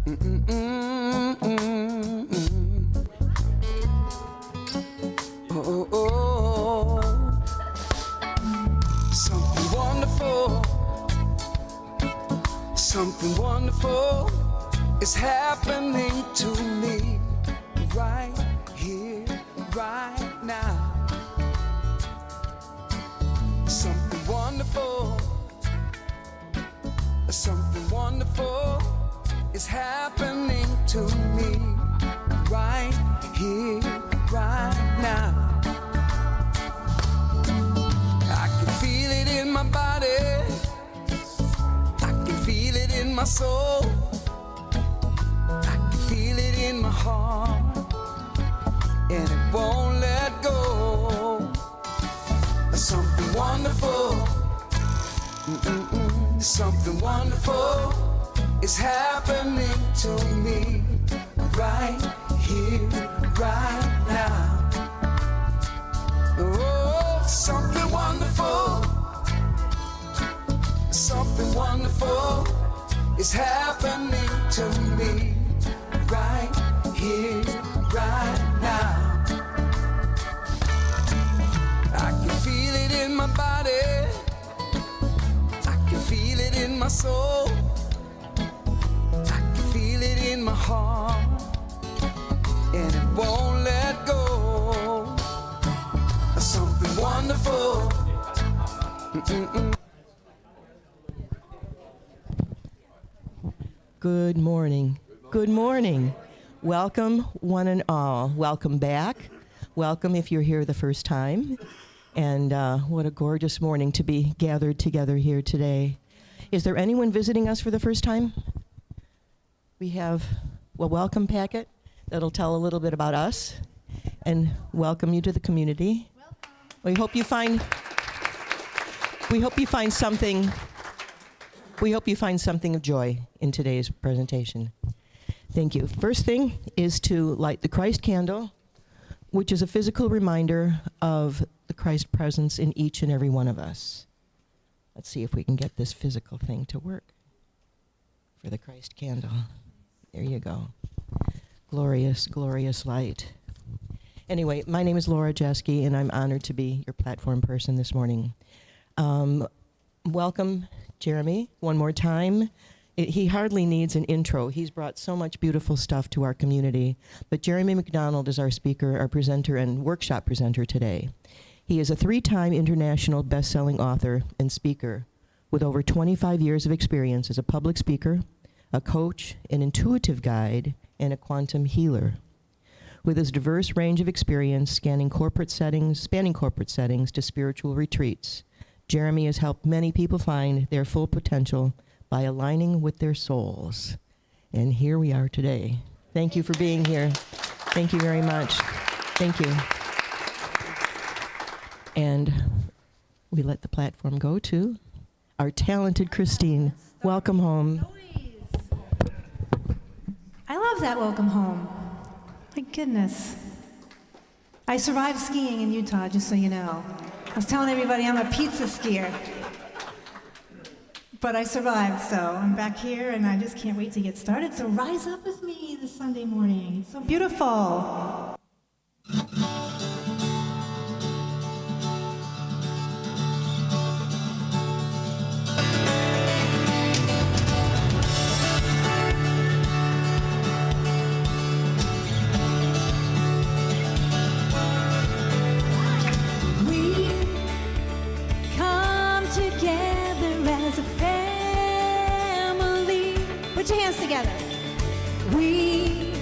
Oh, oh, something wonderful, something wonderful is happening to me right here, right now. Something wonderful, something wonderful is happening to me right here, right now. I can feel it in my body, I can feel it in my soul, I can feel it in my heart, and it won't let go. Something wonderful, something wonderful is happening to me right here, right now. Oh, something wonderful, something wonderful is happening to me right here, right now. I can feel it in my body, I can feel it in my soul, I can feel it in my heart, and it won't let go. Something wonderful. Good morning. Good morning. Welcome, one and all. Welcome back. Welcome if you're here the first time. And what a gorgeous morning to be gathered together here today. Is there anyone visiting us for the first time? We have a welcome packet that'll tell a little bit about us and welcome you to the community. Welcome. We hope you find something of joy in today's presentation. Thank you. First thing is to light the Christ candle, which is a physical reminder of the Christ presence in each and every one of us. Let's see if we can get this physical thing to work for the Christ candle. There you go. Glorious, glorious light. Anyway, my name is Laura Jeske, and I'm honored to be your platform person this morning. Welcome, Jeremy, one more time. He hardly needs an intro. He's brought so much beautiful stuff to our community. But Jeremy McDonald is our speaker, our presenter, and workshop presenter today. He is a 3-time international best-selling author and speaker with over 25 years of experience as a public speaker, a coach, an intuitive guide, and a quantum healer. With his diverse range of experience spanning corporate settings to spiritual retreats, Jeremy has helped many people find their full potential by aligning with their souls. And here we are today. Thank you for being here. Thank you very much. Thank you. And we let the platform go to our talented Christine. Welcome home. I love that welcome home. My goodness. I survived skiing in Utah, just so you know. I was telling everybody I'm a pizza skier. But I survived, so I'm back here, and I just can't wait to get started. So rise up with me this Sunday morning. It's so beautiful. Put your hands together. We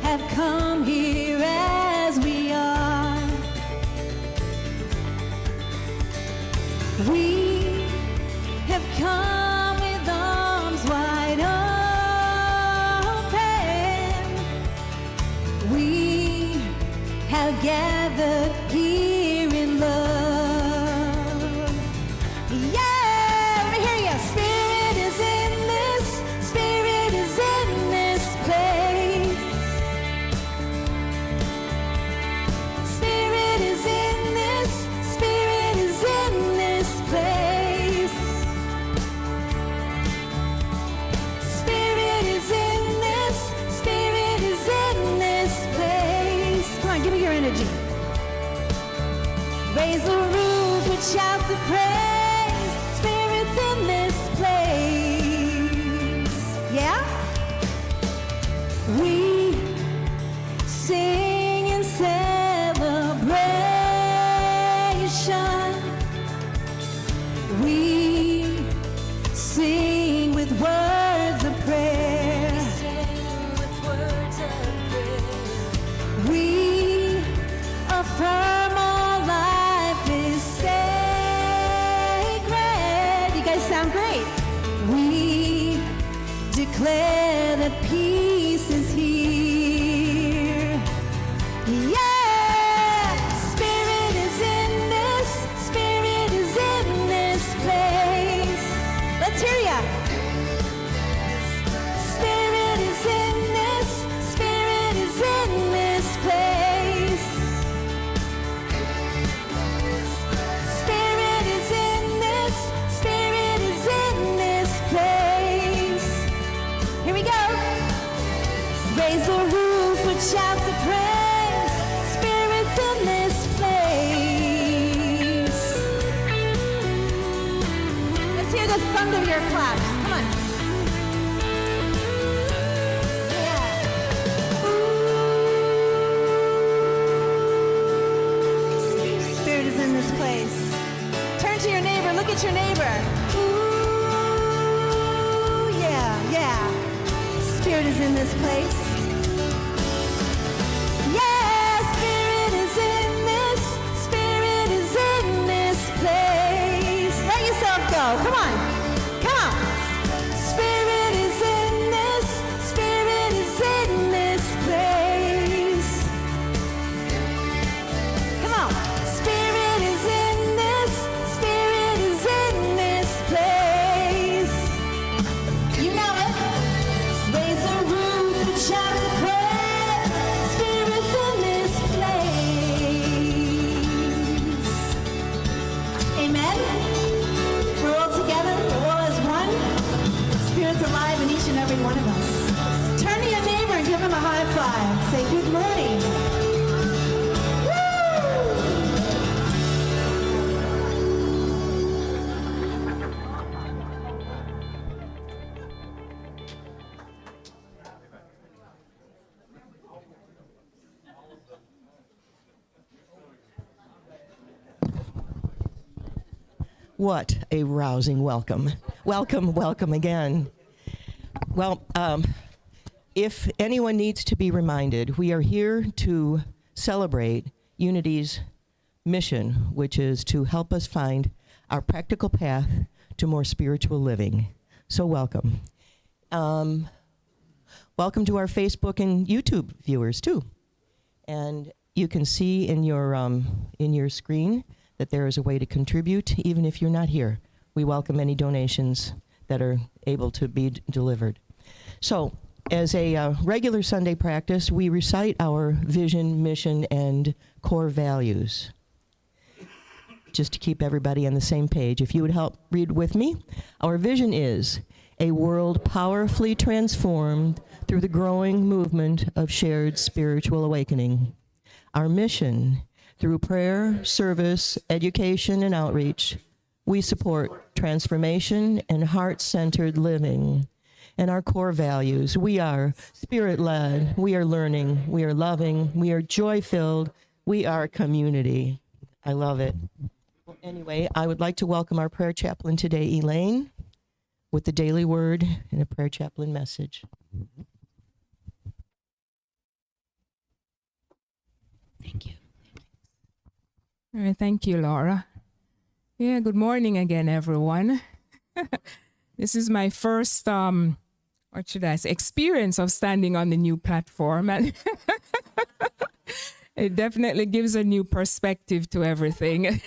have come here as we are. We have come with arms wide open. We have gathered here in love. of praise. Spirit's in this place. Yeah? We sing in celebration. We sing with words of prayer. We affirm our life is sacred. You guys sound great. We declare that peace is here. Yeah! Spirit is in this. Spirit is in this place. Let's hear ya. Spirit is in this. Spirit is in this place. Spirit is in this. Spirit is in this place. Here we go. Raise the roof with shouts of praise. Spirit's in this place. Let's hear the thunder of your claps. Come on. Yeah. Ooh. Spirit is in this place. Turn to your neighbor. Look at your neighbor. Ooh, yeah, yeah. Spirit is in this place. Yeah, Spirit is in this. Spirit is in this place. Let yourself go. Come on. Come on. Spirit is in this. Spirit is in this place. Come on. Spirit is in this. Spirit is in this place. You know it. Raise the roof and shout the praise. Spirit's in this place. Amen. We're all together. We're all as one. Spirit's alive in each and every one of us. Turn to your neighbor and give him a high five. Say good morning. What a rousing welcome. Welcome, welcome again. Well, if anyone needs to be reminded, we are here to celebrate Unity's mission, which is to help us find our practical path to more spiritual living. So welcome. Welcome to our Facebook and YouTube viewers too. And you can see in your screen that there is a way to contribute even if you're not here. We welcome any donations that are able to be delivered. So, as a regular Sunday practice, we recite our vision, mission, and core values. Just to keep everybody on the same page, if you would help read with me. Our vision is a world powerfully transformed through the growing movement of shared spiritual awakening. Our mission, through prayer, service, education, and outreach, we support transformation and heart-centered living. And our core values, we are spirit-led, we are learning, we are loving, we are joy-filled, we are community. I love it. Well, anyway, I would like to welcome our prayer chaplain today, Elaine, with the daily word and a prayer chaplain message. Thank you. All right, thank you, Laura. Yeah, good morning again, everyone. This is my first, experience of standing on the new platform. And it definitely gives a new perspective to everything.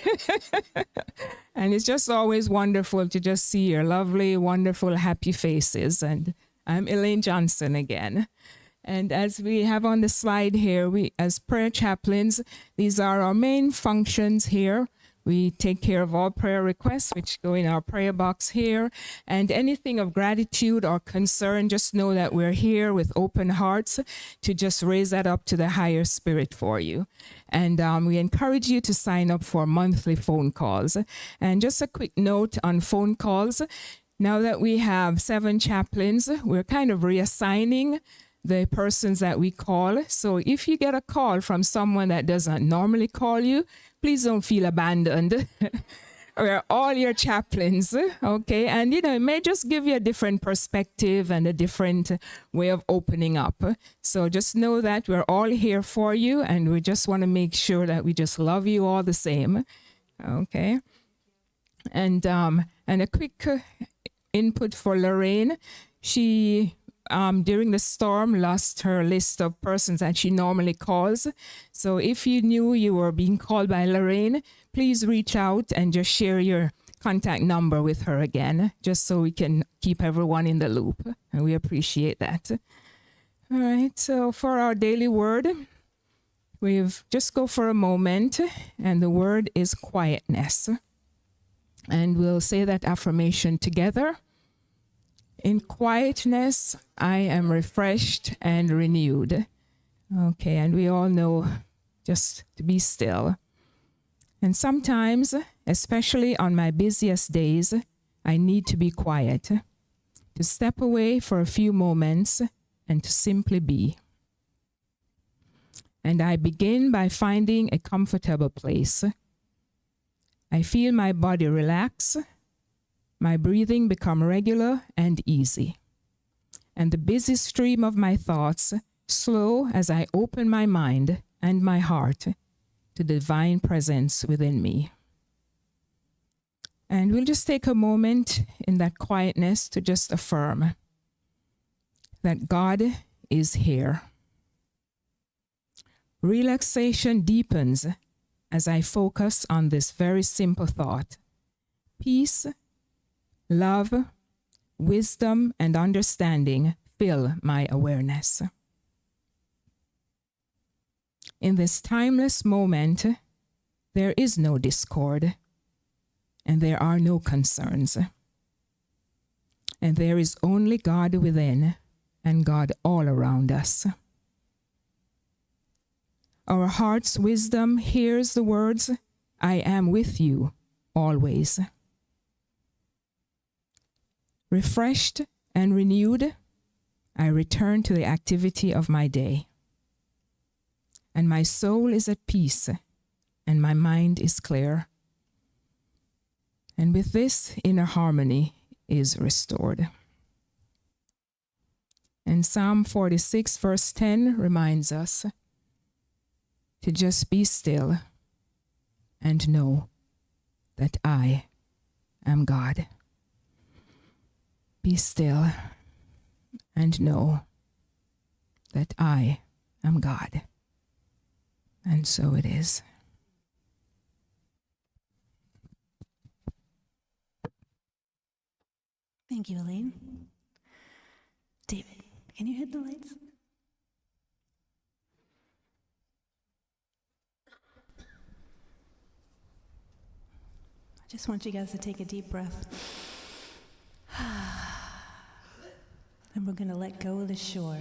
And it's just always wonderful to just see your lovely, wonderful, happy faces. And I'm Elaine Johnson again. And as we have on the slide here, we, as prayer chaplains, these are our main functions here. We take care of all prayer requests, which go in our prayer box here. And anything of gratitude or concern, just know that we're here with open hearts to just raise that up to the higher spirit for you. And we encourage you to sign up for monthly phone calls. And just a quick note on phone calls. Now that we have 7 chaplains, we're kind of reassigning the persons that we call. So if you get a call from someone that doesn't normally call you, please don't feel abandoned. We're all your chaplains, okay? And, it may just give you a different perspective and a different way of opening up. So just know that we're all here for you, and we just want to make sure that we just love you all the same, okay? And a quick input for Lorraine. She during the storm, lost her list of persons that she normally calls. So if you knew you were being called by Lorraine, please reach out and just share your contact number with her again, just so we can keep everyone in the loop. And we appreciate that. All right, so for our daily word, we've just go for a moment, and the word is quietness. And we'll say that affirmation together. In quietness, I am refreshed and renewed. Okay, and we all know just to be still. And sometimes, especially on my busiest days, I need to be quiet, to step away for a few moments and to simply be. And I begin by finding a comfortable place. I feel my body relax, my breathing become regular and easy, and the busy stream of my thoughts slow as I open my mind and my heart to the divine presence within me. And we'll just take a moment in that quietness to just affirm that God is here. Relaxation deepens as I focus on this very simple thought. Peace, love, wisdom, and understanding fill my awareness. In this timeless moment, there is no discord, and there are no concerns. And there is only God within and God all around us. Our heart's wisdom hears the words, I am with you always. Refreshed and renewed, I return to the activity of my day. And my soul is at peace, and my mind is clear. And with this, inner harmony is restored. And Psalm 46, verse 10 reminds us to just be still and know that I am God. Be still and know that I am God. And so it is. Thank you, Elaine. David, can you hit the lights? I just want you guys to take a deep breath. And we're going to let go of the shore.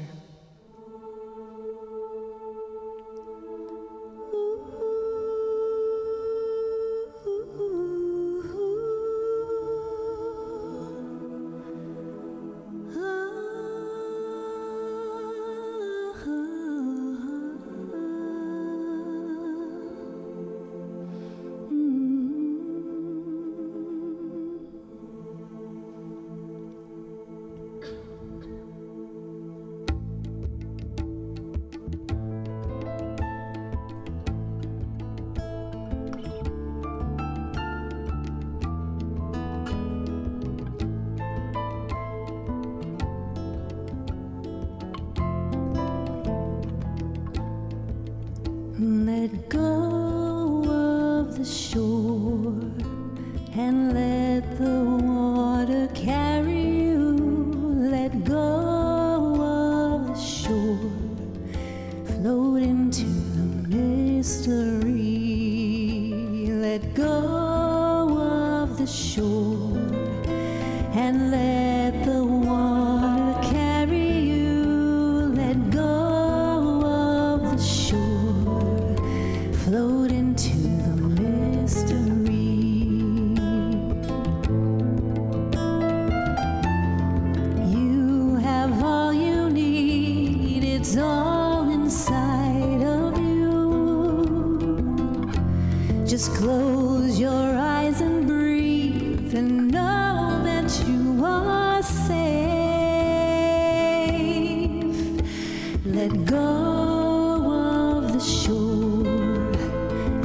Let go of the shore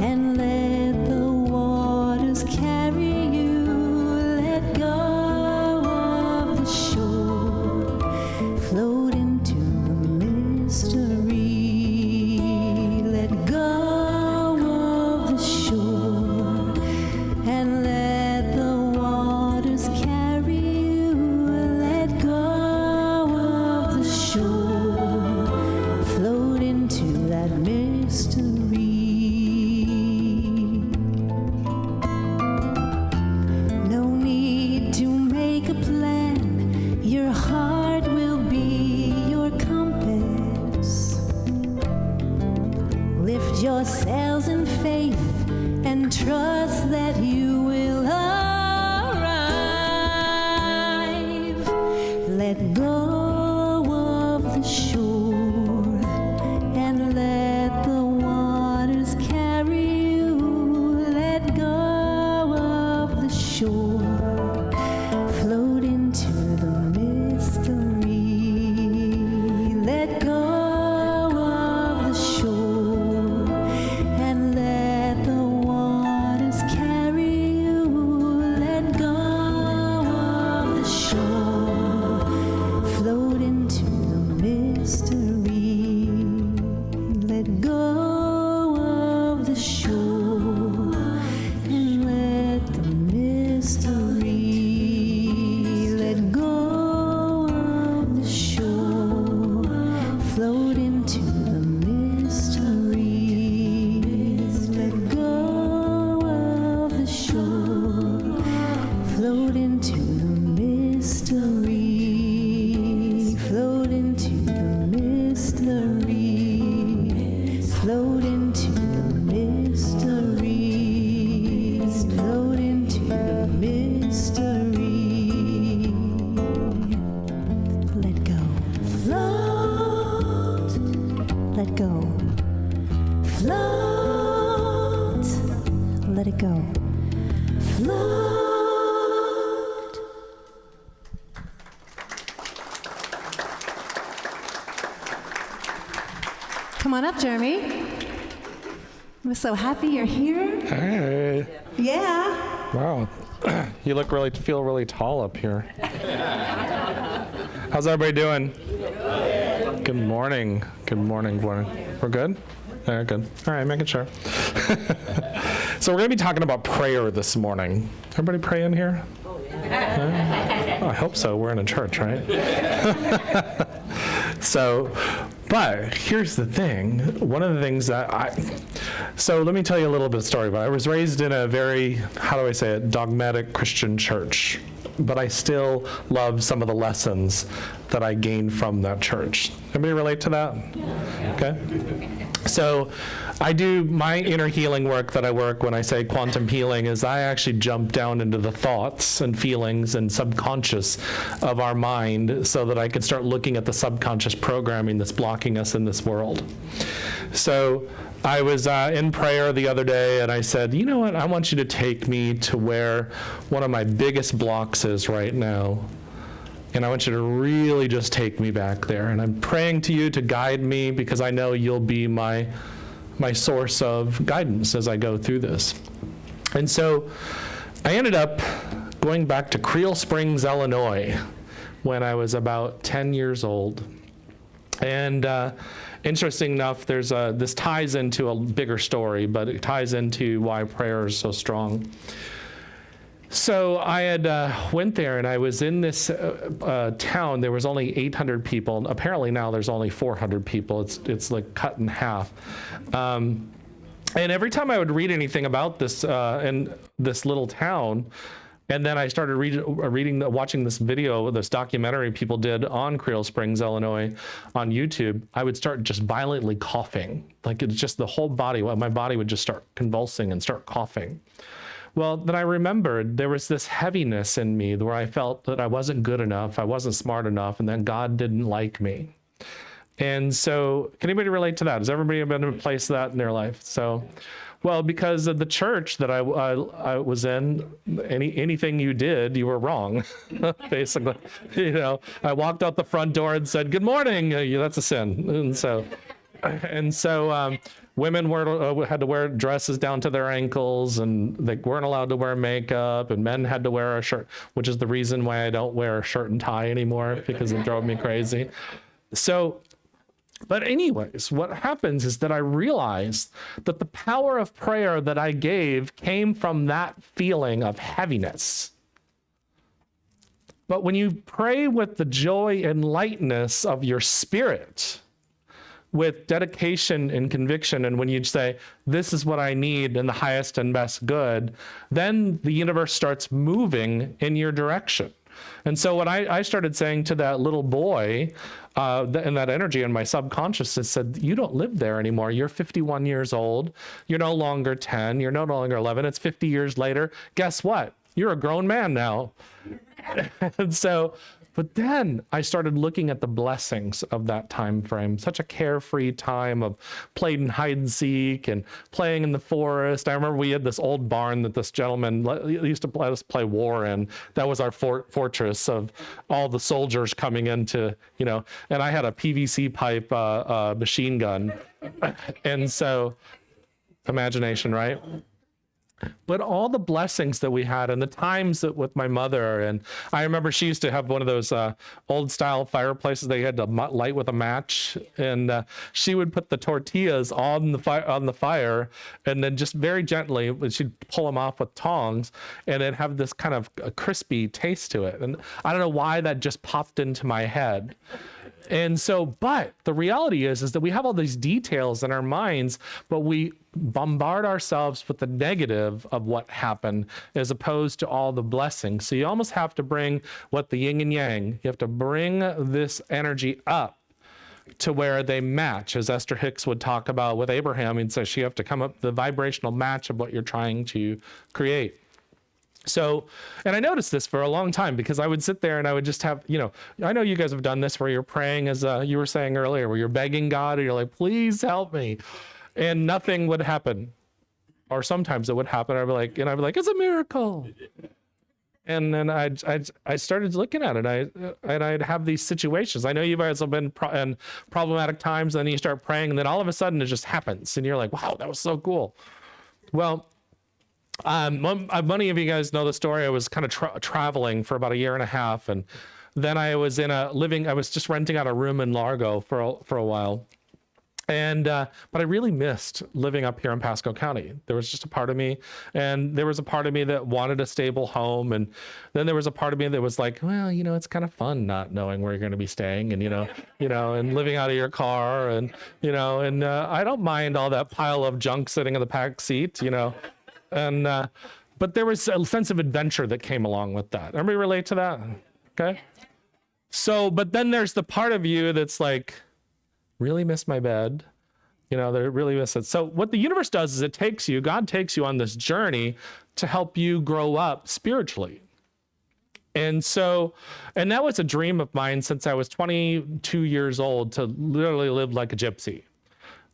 and let the waters carry you. Let go of the shore, float into the mystery. Let go of the shore and let the waters carry you. Let go of the shore, float into that mystery. No need to make a plan, your heart will be your compass. Lift your sails in faith and trust that you will arrive. Let go of the shore and let the waters carry you. Let go of the shore, float into the mystery. Let go of the shore and let the waters carry you. Let go of the shore, float into the mystery. Let go of the shore and let the mystery. Let go of the shore, float into the mystery. Let go of the shore, float into the mystery. Float into the mystery. Float into the mystery. Float into the mystery. Let go. Float. Let go. Float. Let it go. Float. Come on up, Jeremy. I'm so happy you're here. Hey. Yeah. Wow. You feel really tall up here. How's everybody doing? Good morning. Good morning. We're good? Yeah, good. All right, making sure. So we're going to be talking about prayer this morning. Everybody pray in here? Yeah? Oh, I hope so. We're in a church, right? But here's the thing. One of the things so let me tell you a little bit of a story. But I was raised in a very, how do I say it, dogmatic Christian church. But I still love some of the lessons that I gained from that church. Anybody relate to that? Yeah. Okay. So I do my inner healing work that I work when I say quantum healing is I actually jump down into the thoughts and feelings and subconscious of our mind so that I can start looking at the subconscious programming that's blocking us in this world. So I was in prayer the other day and I said, you know what, I want you to take me to where one of my biggest blocks is right now. And I want you to really just take me back there. And I'm praying to you to guide me because I know you'll be my source of guidance as I go through this. And so I ended up going back to Creel Springs, Illinois, when I was about 10 years old. And interesting enough, this ties into a bigger story, but it ties into why prayer is so strong. So I had went there, and I was in this town. There was only 800 people. Apparently now there's only 400 people. It's like cut in half. And every time I would read anything about this in this little town, and then I started watching this video, this documentary people did on Creel Springs, Illinois, on YouTube, I would start just violently coughing. Like it's just the whole body, my body would just start convulsing and start coughing. Well, then I remembered there was this heaviness in me where I felt that I wasn't good enough, I wasn't smart enough, and that God didn't like me. And so, can anybody relate to that? Has everybody been in a place that in their life? So, Well, because of the church that I was in, anything you did, you were wrong, basically. You know, I walked out the front door and said, "Good morning." That's a sin. And so women had to wear dresses down to their ankles, and they weren't allowed to wear makeup, and men had to wear a shirt, which is the reason why I don't wear a shirt and tie anymore, because it drove me crazy. So, but anyways, what happens is that I realized that the power of prayer that I gave came from that feeling of heaviness. But when you pray with the joy and lightness of your spirit, with dedication and conviction, and when you say, "This is what I need in the highest and best good," then the universe starts moving in your direction. And so what I started saying to that little boy, and that energy in my subconscious, is said, "You don't live there anymore. You're 51 years old. You're no longer 10. You're no longer 11. It's 50 years later. Guess what? You're a grown man now." And so, but then I started looking at the blessings of that time frame, such a carefree time of playing hide and seek and playing in the forest. I remember we had this old barn that this gentleman used to let us play war in. That was our fortress of all the soldiers coming into, you know, and I had a PVC pipe machine gun. And so, imagination, right? But all the blessings that we had, and the times that with my mother, and I remember she used to have one of those old style fireplaces they had to light with a match, and she would put the tortillas on the fire, and then just very gently she'd pull them off with tongs, and it'd have this kind of a crispy taste to it. And I don't know why that just popped into my head. And so, but the reality is that we have all these details in our minds, but we bombard ourselves with the negative of what happened as opposed to all the blessings. So you almost have to bring what the yin and yang, you have to bring this energy up to where they match, as Esther Hicks would talk about with Abraham, and says you have to come up the vibrational match of what you're trying to create. So, and I noticed this for a long time, because I would sit there and I would just have, you know, I know you guys have done this where you're praying, as you were saying earlier, where you're begging God and you're like, "Please help me," and nothing would happen. Or sometimes it would happen. I'd be like, "It's a miracle." And then I started looking at it, and I'd have these situations. I know you guys have been in problematic times, and then you start praying, and then all of a sudden it just happens, and you're like, "Wow, that was so cool." Well, many of you guys know the story. I was kind of traveling for about a year and a half, and then I was I was just renting out a room in Largo for a while. And, but I really missed living up here in Pasco County. There was just a part of me, and there was a part of me that wanted a stable home. And then there was a part of me that was like, well, you know, it's kind of fun not knowing where you're going to be staying, and, and living out of your car, and, and I don't mind all that pile of junk sitting in the back seat, and, but there was a sense of adventure that came along with that. Everybody relate to that? Okay. So, but then there's the part of you that's like, really miss my bed, they really miss it. So what the universe does is God takes you on this journey to help you grow up spiritually. And that was a dream of mine since I was 22 years old, to literally live like a gypsy.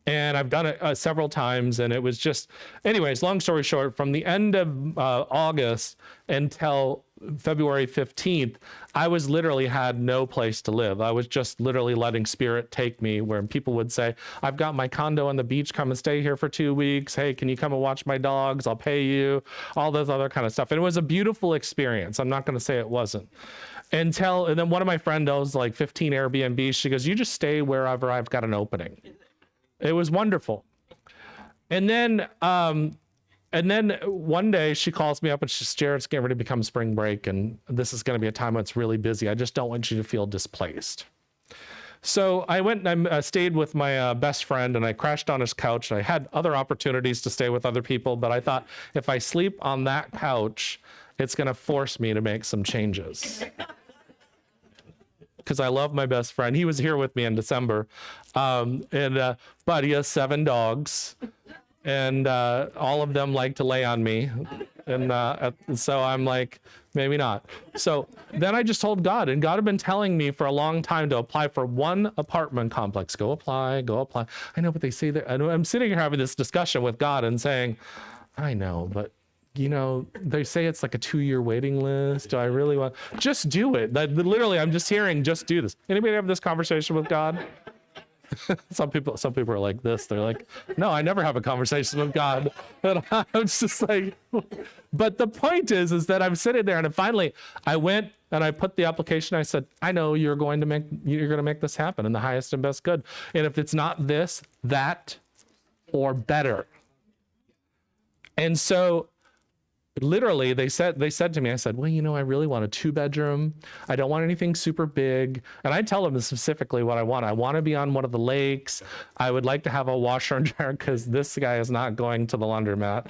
And I've done it several times, and it was just, anyways, long story short, from the end of August until February 15th, I was literally had no place to live. I was just literally letting spirit take me, where people would say, I've got my condo on the beach, come and stay here for 2 weeks. Hey, can you come and watch my dogs? I'll pay you, all this other kind of stuff. And it was a beautiful experience. I'm not going to say it wasn't. And then one of my friends owns like 15 Airbnbs. She goes, you just stay wherever I've got an opening. It was wonderful. And then one day she calls me up and she says, Jared, it's getting ready to become spring break, and this is going to be a time when it's really busy. I just don't want you to feel displaced. So I went and I stayed with my best friend, and I crashed on his couch. I had other opportunities to stay with other people, but I thought if I sleep on that couch, it's going to force me to make some changes. Because I love my best friend. He was here with me in December. But he has 7 dogs, and all of them like to lay on me. And so I'm like, maybe not. So then I just told God, and God had been telling me for a long time to apply for one apartment complex. Go apply. I know, but they say that, I'm sitting here having this discussion with God and saying, I know, but they say it's like a 2-year waiting list. Do I really want, just do it. Literally, I'm just hearing, just do this. Anybody have this conversation with God? Some people are like this. They're like, no, I never have a conversation with God. And I'm just like, but the point is that I'm sitting there, and finally I went and I put the application. I said, I know you're going to make this happen in the highest and best good. And if it's not this, that, or better. And so literally they said to me, I said, well, I really want a 2-bedroom. I don't want anything super big. And I tell them specifically what I want. I want to be on one of the lakes. I would like to have a washer and dryer because this guy is not going to the laundromat.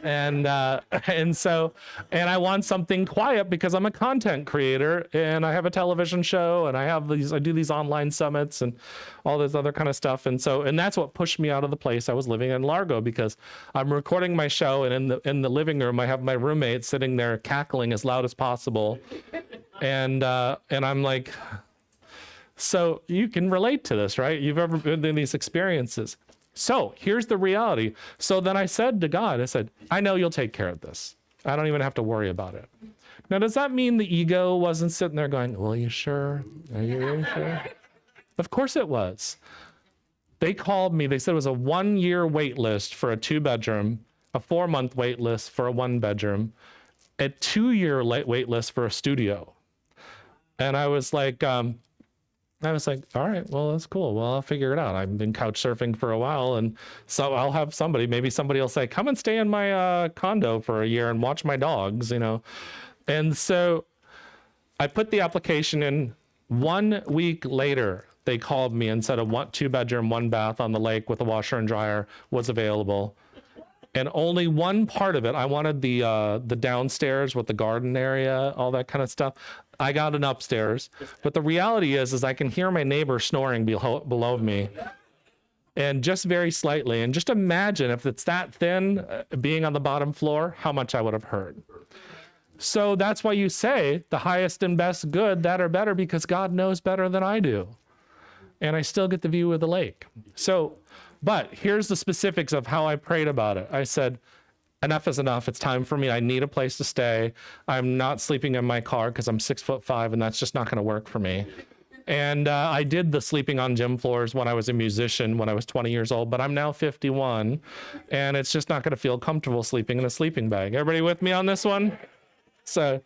And I want something quiet because I'm a content creator and I have a television show and I do these online summits and all this other kind of stuff. And that's what pushed me out of the place I was living in Largo, because I'm recording my show, and in the living room I have my roommate sitting there cackling as loud as possible. And I'm like, so you can relate to this, right? You've ever been in these experiences. So here's the reality. So then I said to God, I said, I know you'll take care of this. I don't even have to worry about it. Now, does that mean the ego wasn't sitting there going, well, are you sure? Are you really sure? Of course it was. They called me. They said it was a 1-year wait list for a 2-bedroom, a 4-month wait list for a 1-bedroom, a 2-year wait list for a studio. And I was like, all right, well, that's cool. Well, I'll figure it out. I've been couch surfing for a while, and so I'll have maybe somebody will say, come and stay in my condo for a year and watch my dogs, And so I put the application in. 1 week later, they called me and said a 2-bedroom, 1-bath on the lake with a washer and dryer was available. And only one part of it, I wanted the downstairs with the garden area, all that kind of stuff. I got an upstairs. But the reality is I can hear my neighbor snoring below me, and just very slightly. And just imagine if it's that thin, being on the bottom floor, how much I would have heard. So that's why you say the highest and best good, that or better, because God knows better than I do. And I still get the view of the lake. But here's the specifics of how I prayed about it. I said, enough is enough. It's time for me. I need a place to stay. I'm not sleeping in my car because I'm 6'5", and that's just not going to work for me. And I did the sleeping on gym floors when I was a musician, when I was 20 years old, but I'm now 51, and it's just not going to feel comfortable sleeping in a sleeping bag. Everybody with me on this one? So,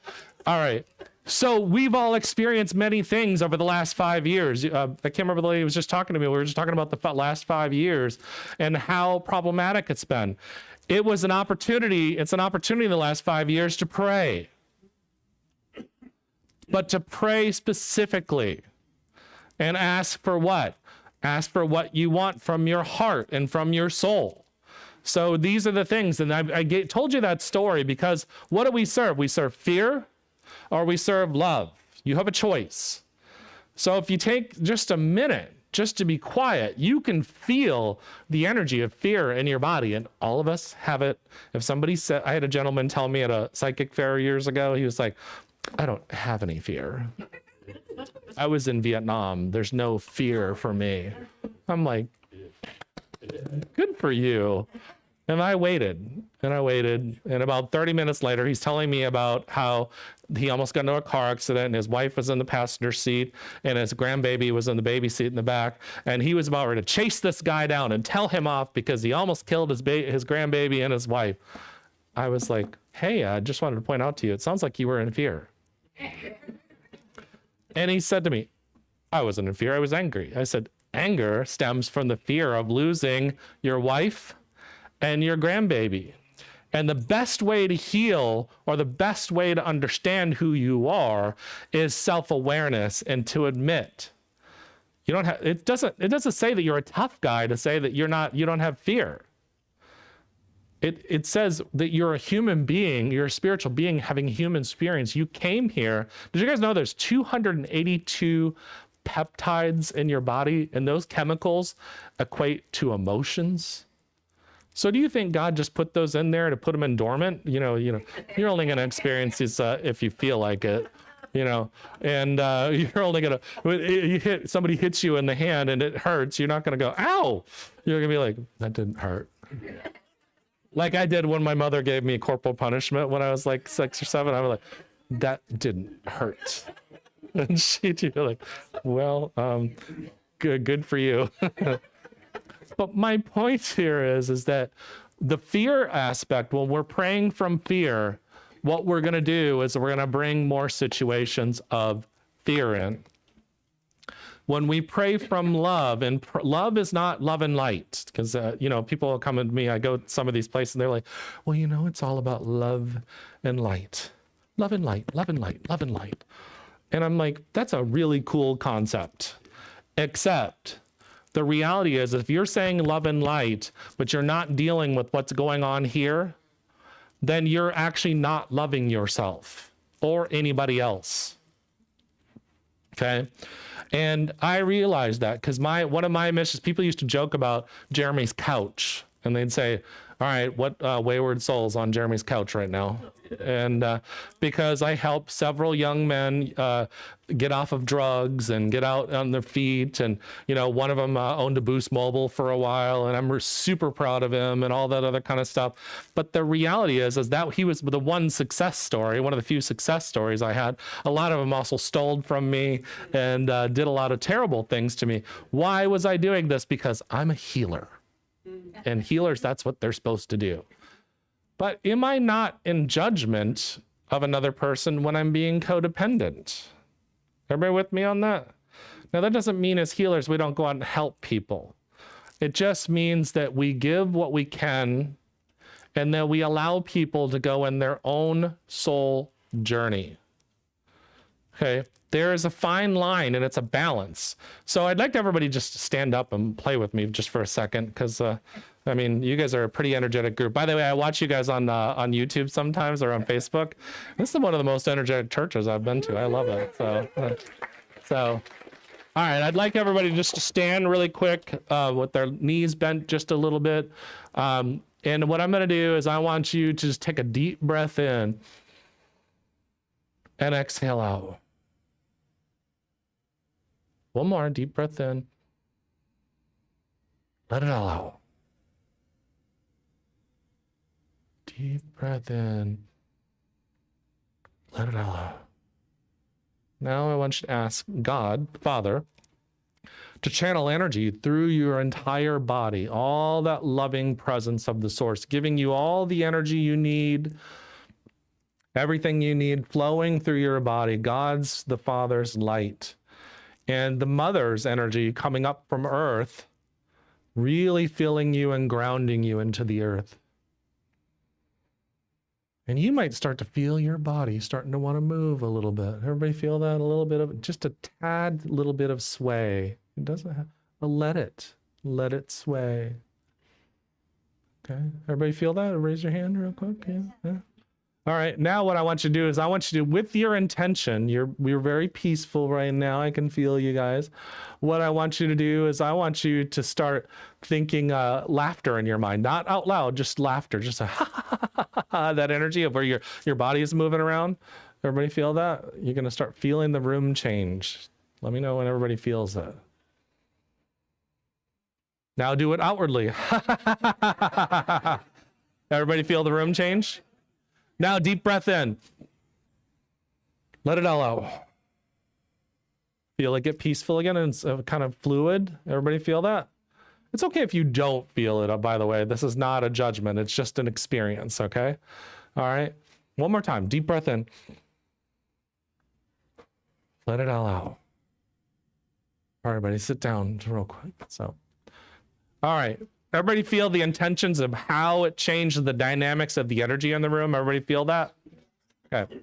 all right. So we've all experienced many things over the last 5 years. I can't remember the lady who was just talking to me. We were just talking about the last 5 years and how problematic it's been. It was an opportunity. It's an opportunity in the last 5 years to pray. But to pray specifically and ask for what? Ask for what you want from your heart and from your soul. So these are the things. And I told you that story because what do we serve? We serve fear, or we serve love. You have a choice. So if you take just a minute just to be quiet, you can feel the energy of fear in your body. And all of us have it. If somebody said, I had a gentleman tell me at a psychic fair years ago, he was like, I don't have any fear. I was in Vietnam. There's no fear for me. I'm like, good for you. And I waited, and about 30 minutes later, he's telling me about how he almost got into a car accident, and his wife was in the passenger seat, and his grandbaby was in the baby seat in the back, and he was about ready to chase this guy down and tell him off because he almost killed his grandbaby and his wife. I was like, hey, I just wanted to point out to you, it sounds like you were in fear. And he said to me, I wasn't in fear, I was angry. I said, anger stems from the fear of losing your wife and your grandbaby. And the best way to heal, or the best way to understand who you are, is self-awareness and to admit. You don't have, it doesn't say that you're a tough guy to say that you don't have fear. It says that you're a human being, you're a spiritual being having human experience. You came here. Did you guys know there's 282 peptides in your body, and those chemicals equate to emotions? So do you think God just put those in there to put them in dormant? You're only going to experience these if you feel like it, and you're only going to, somebody hits you in the hand and it hurts. You're not going to go, ow. You're going to be like, that didn't hurt. Like I did when my mother gave me corporal punishment when I was like 6 or 7. I was like, that didn't hurt. And she'd be like, well, good for you. But my point here is that the fear aspect, when we're praying from fear, what we're going to do is we're going to bring more situations of fear in. When we pray from love, and love is not love and light, because, people will come to me, I go to some of these places, and they're like, well, it's all about love and light. Love and light, love and light, love and light. And I'm like, that's a really cool concept. Except the reality is, if you're saying love and light, but you're not dealing with what's going on here, then you're actually not loving yourself or anybody else. Okay? And I realized that because one of my missions, people used to joke about Jeremy's couch, and they'd say, all right, what wayward souls on Jeremy's couch right now? And because I helped several young men get off of drugs and get out on their feet. And, one of them owned a Boost Mobile for a while, and I'm super proud of him and all that other kind of stuff. But the reality is that he was the one success story, one of the few success stories I had. A lot of them also stole from me and did a lot of terrible things to me. Why was I doing this? Because I'm a healer. And healers, that's what they're supposed to do. But am I not in judgment of another person when I'm being codependent? Everybody with me on that? Now, that doesn't mean as healers we don't go out and help people. It just means that we give what we can and that we allow people to go in their own soul journey. Okay? There is a fine line and it's a balance. So I'd like everybody just to stand up and play with me just for a second, because you guys are a pretty energetic group. By the way, I watch you guys on YouTube sometimes or on Facebook. This is one of the most energetic churches I've been to. I love it. So, all right, I'd like everybody just to stand really quick with their knees bent just a little bit. And what I'm going to do is I want you to just take a deep breath in and exhale out. One more deep breath in. Let it all out. Deep breath in. Let it all out. Now I want you to ask God, Father, to channel energy through your entire body, all that loving presence of the source, giving you all the energy you need, everything you need flowing through your body, God's, the Father's light. And the mother's energy coming up from earth, really filling you and grounding you into the earth. And you might start to feel your body starting to want to move a little bit. Everybody feel that? A little bit of, just a tad little bit of sway. It doesn't have, but let it sway. Okay, everybody feel that? Raise your hand real quick. Yeah. All right, now what I want you to do is I want you to, with your intention, we're very peaceful right now. I can feel you guys. What I want you to do is I want you to start thinking laughter in your mind, not out loud, just laughter, just a that energy of where your body is moving around. Everybody feel that? You're going to start feeling the room change. Let me know when everybody feels that. Now do it outwardly. Everybody feel the room change? Now, deep breath in. Let it all out. Feel it get peaceful again and it's kind of fluid. Everybody feel that? It's okay if you don't feel it, by the way. This is not a judgment. It's just an experience, okay? All right. One more time. Deep breath in. Let it all out. All right, everybody, sit down real quick. So, all right. Everybody feel the intentions of how it changed the dynamics of the energy in the room? Everybody feel that? Okay.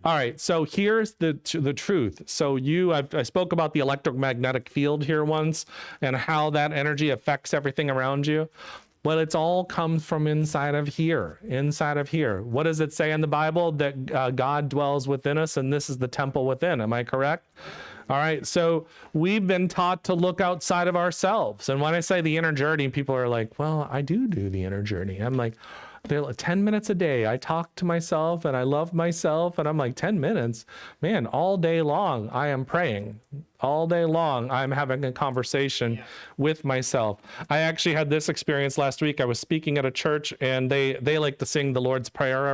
All right. So here's the truth. So I spoke about the electromagnetic field here once and how that energy affects everything around you. Well, it's all comes from inside of here, inside of here. What does it say in the Bible? That God dwells within us and this is the temple within. Am I correct? All right. So we've been taught to look outside of ourselves. And when I say the inner journey, people are like, well, I do the inner journey. I'm like, 10 minutes a day. I talk to myself and I love myself. And I'm like, 10 minutes, man, all day long, I am praying. All day long, I'm having a conversation with myself. I actually had this experience last week. I was speaking at a church and they like to sing the Lord's Prayer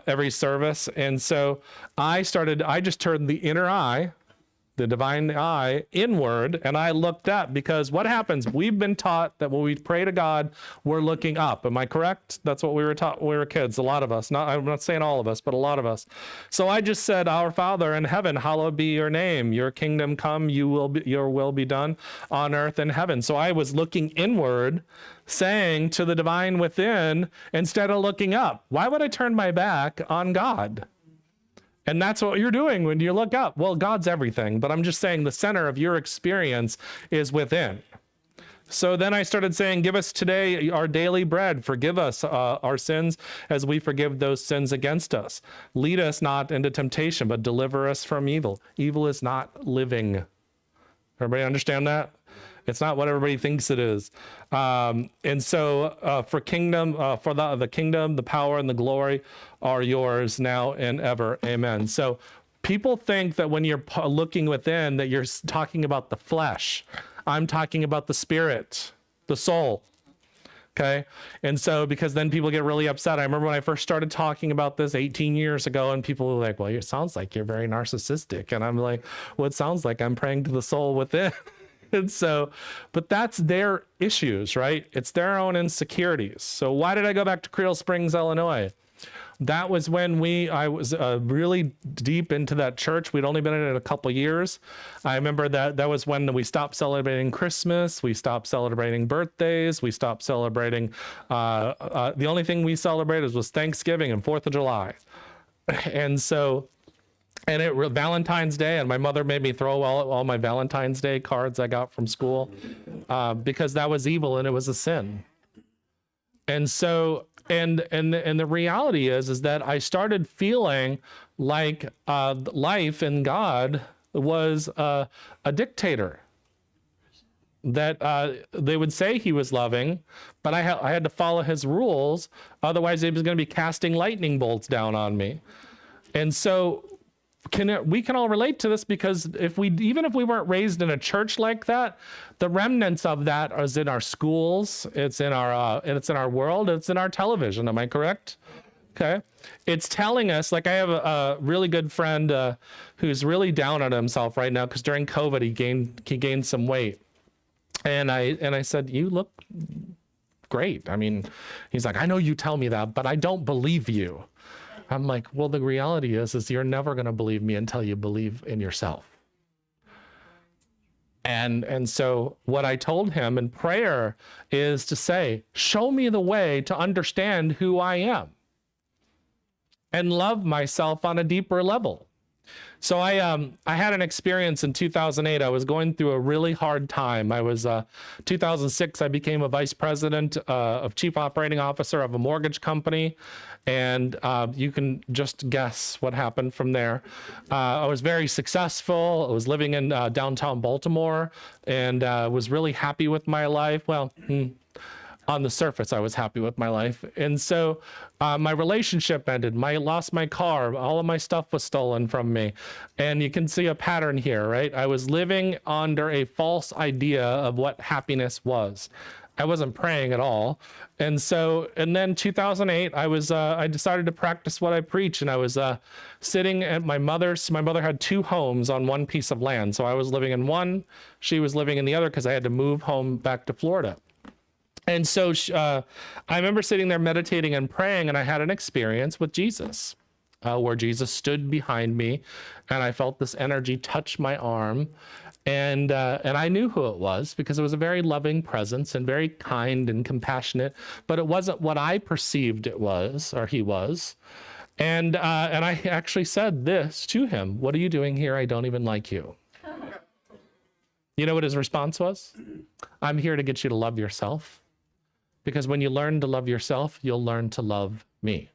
every service. And so I just turned the inner eye, the divine eye, inward, and I looked up, because what happens? We've been taught that when we pray to God, we're looking up. Am I correct? That's what we were taught when we were kids. A lot of us, I'm not saying all of us, but a lot of us. So I just said, Our Father in heaven, hallowed be your name. Your kingdom come, your will be done on earth and heaven. So I was looking inward, saying to the divine within, instead of looking up. Why would I turn my back on God? And that's what you're doing when you look up. Well, God's everything, but I'm just saying the center of your experience is within. So then I started saying, give us today our daily bread. Forgive us our sins as we forgive those sins against us. Lead us not into temptation, but deliver us from evil. Evil is not living. Everybody understand that? It's not what everybody thinks it is. And so for the kingdom, the power, and the glory are yours now and ever. Amen. So people think that when you're looking within, that you're talking about the flesh. I'm talking about the spirit, the soul. Okay. And so, because then people get really upset. I remember when I first started talking about this 18 years ago, and people were like, well, it sounds like you're very narcissistic. And I'm like, well, it sounds like I'm praying to the soul within. And so, but that's their issues, right? It's their own insecurities. So why did I go back to Creel Springs, Illinois? That was when I was really deep into that church. We'd only been in it a couple of years. I remember that was when we stopped celebrating Christmas. We stopped celebrating birthdays. We stopped celebrating. The only thing we celebrated was Thanksgiving and 4th of July. And so, Valentine's Day, and my mother made me throw all my Valentine's Day cards I got from school because that was evil and it was a sin. And so, and the reality is that I started feeling like life in God was a dictator. That they would say he was loving, but I had to follow his rules. Otherwise, he was going to be casting lightning bolts down on me. And so, we can all relate to this, because even if we weren't raised in a church like that, the remnants of that is in our schools, it's in our world, it's in our television. Am I correct? Okay. It's telling us, like, I have a really good friend who's really down on himself right now because during COVID he gained some weight, and I said, you look great. I mean, he's like, I know you tell me that, but I don't believe you. I'm like, well, the reality is you're never going to believe me until you believe in yourself. And so what I told him in prayer is to say, show me the way to understand who I am and love myself on a deeper level. So I had an experience in 2008. I was going through a really hard time. 2006, I became a vice president of chief operating officer of a mortgage company. And you can just guess what happened from there. I was very successful. I was living in downtown Baltimore and was really happy with my life. Well, on the surface, I was happy with my life. And so my relationship ended. I lost my car. All of my stuff was stolen from me. And you can see a pattern here, right? I was living under a false idea of what happiness was. I wasn't praying at all. And then 2008, I decided to practice what I preach. And I was sitting at my mother's. My mother had 2 homes on one piece of land. So I was living in one, she was living in the other, because I had to move home back to Florida. And so I remember sitting there meditating and praying, and I had an experience with Jesus where Jesus stood behind me, and I felt this energy touch my arm. And I knew who it was, because it was a very loving presence and very kind and compassionate, but it wasn't what I perceived it was, or he was. And I actually said this to him: what are you doing here? I don't even like you. You know what his response was? I'm here to get you to love yourself. Because when you learn to love yourself, you'll learn to love me.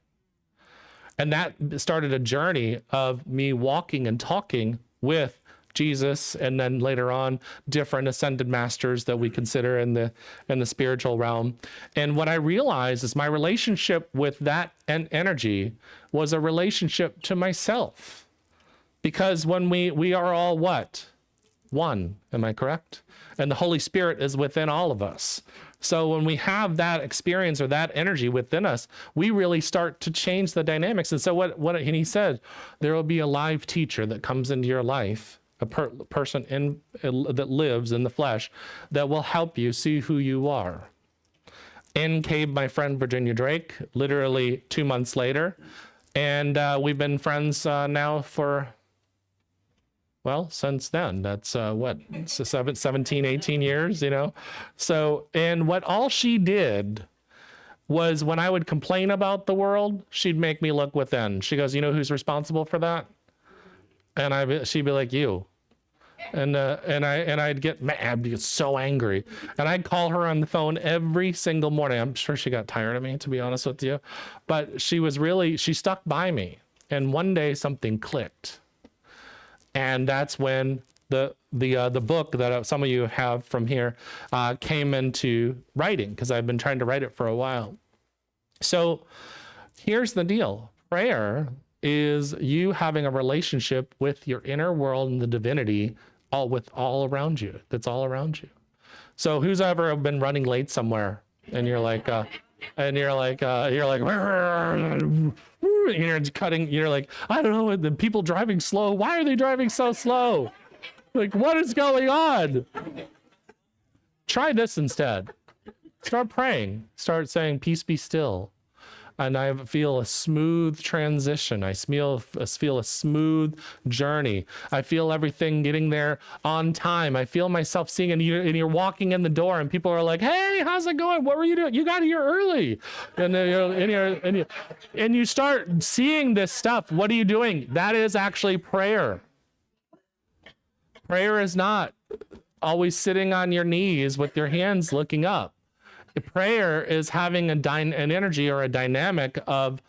And that started a journey of me walking and talking with Jesus, and then later on different ascended masters that we consider in the spiritual realm. And what I realized is my relationship with that energy was a relationship to myself, because when we are all what? One, am I correct? And the Holy Spirit is within all of us. So when we have that experience or that energy within us, we really start to change the dynamics. And so and he said, there will be a live teacher that comes into your life, a person that lives in the flesh, that will help you see who you are. In came my friend Virginia Drake, literally 2 months later. And we've been friends now for, well, since then. That's 17, 18 years, you know? So, and what all she did was, when I would complain about the world, she'd make me look within. She goes, you know who's responsible for that? And she'd be like, you. And I'd get mad, I'd get so angry. And I'd call her on the phone every single morning. I'm sure she got tired of me, to be honest with you. But she stuck by me. And one day something clicked. And that's when the book that some of you have from here came into writing, because I've been trying to write it for a while. So here's the deal. Prayer is you having a relationship with your inner world and the divinity all around you. That's all around you. So who's ever been running late somewhere and you're like, you're cutting, you're like, I don't know, the people driving slow, why are they driving so slow? Like, what is going on? Try this instead. Start praying. Start saying, peace be still. And I feel a smooth transition. I feel a smooth journey. I feel everything getting there on time. I feel myself seeing, and you're walking in the door and people are like, hey, how's it going? What were you doing? You got here early. And you start seeing this stuff. What are you doing? That is actually prayer. Prayer is not always sitting on your knees with your hands looking up. Prayer is having an energy or a dynamic of